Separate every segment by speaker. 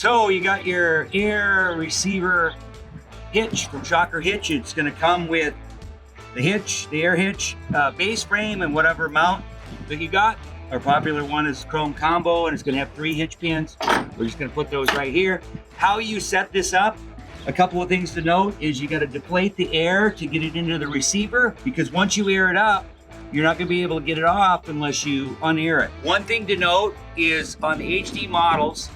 Speaker 1: So you got your air receiver hitch from Shocker Hitch. It's going to come with the hitch, the air hitch, base frame, and whatever mount that you got. Our popular one is chrome combo, and it's going to have 3 hitch pins. We're just going to put those right here. How you set this up, a couple of things to note is you got to deflate the air to get it into the receiver, because once you air it up, you're not going to be able to get it off unless you unair it. One thing to note is on the HD models,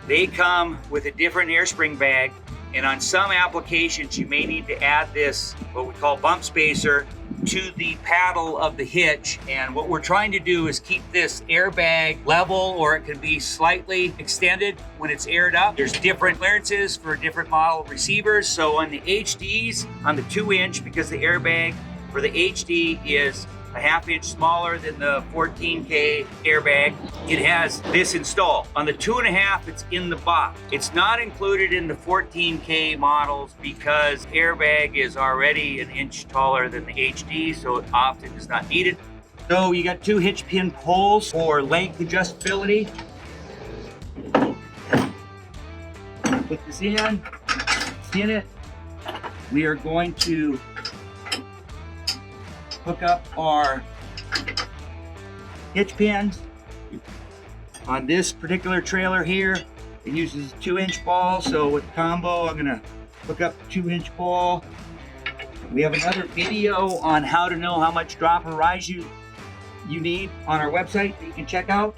Speaker 1: they come with a different air spring bag, and on some applications you may need to add this, what we call bump spacer, to the paddle of the hitch. And what we're trying to do is keep this airbag level, or it can be slightly extended when it's aired up. There's different clearances for different model receivers. So on the HDs, on the 2-inch, because the airbag for the HD is a 1/2 inch smaller than the 14K airbag, it has this installed. On the 2.5, it's in the box. It's not included in the 14K models because airbag is already 1 inch taller than the HD, so it often is not needed. So you got 2 hitch pin poles for length adjustability. Put this in it. We are going to hook up our hitch pins. On this particular trailer here, it uses a 2-inch ball, so with combo, I'm gonna hook up the 2-inch ball. We have another video on how to know how much drop or rise you need on our website that you can check out.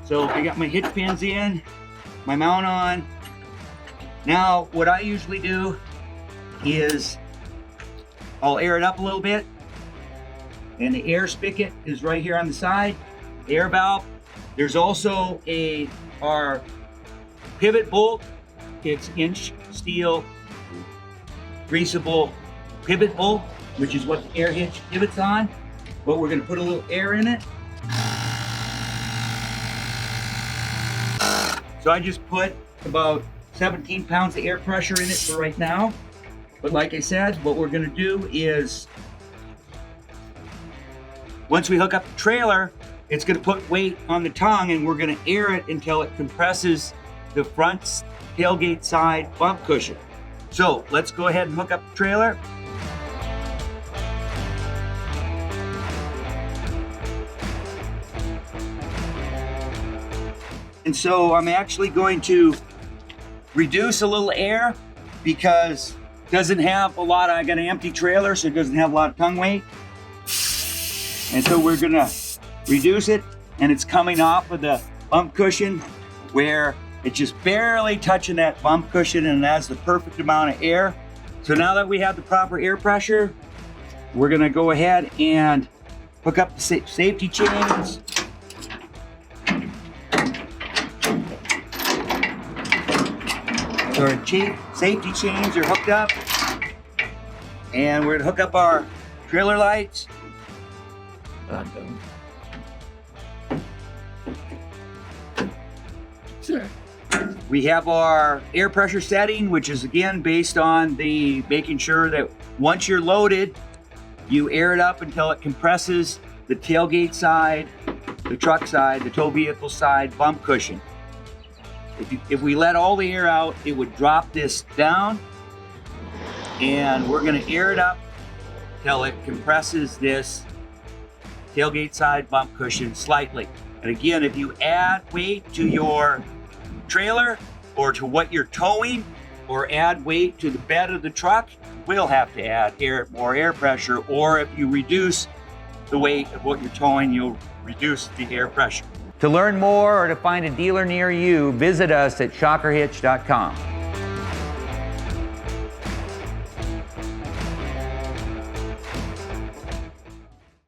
Speaker 1: So I got my hitch pins in, my mount on. Now, what I usually do is I'll air it up a little bit, and the air spigot is right here on the side, the air valve. There's also our pivot bolt. It's inch steel greasable pivot bolt, which is what the air hitch pivots on, but we're going to put a little air in it. So I just put about 17 pounds of air pressure in it for right now. But like I said, what we're gonna do is, once we hook up the trailer, it's gonna put weight on the tongue, and we're gonna air it until it compresses the front tailgate side bump cushion. So let's go ahead and hook up the trailer. And so I'm actually going to reduce a little air because doesn't have a lot. I got an empty trailer, so it doesn't have a lot of tongue weight. And so we're gonna reduce it, and it's coming off of the bump cushion where it's just barely touching that bump cushion, and that's the perfect amount of air. So now that we have the proper air pressure, we're gonna go ahead and hook up the safety chains. So our safety chains are hooked up, and we're gonna hook up our trailer lights. We have our air pressure setting, which is again based on the making sure that once you're loaded, you air it up until it compresses the tailgate side, the truck side, the tow vehicle side bump cushion. If we let all the air out, it would drop this down, and we're gonna air it up till it compresses this tailgate side bump cushion slightly. And again, if you add weight to your trailer or to what you're towing, or add weight to the bed of the truck, you will have to add more air pressure, or if you reduce the weight of what you're towing, you'll reduce the air pressure.
Speaker 2: To learn more or to find a dealer near you, visit us at shockerhitch.com.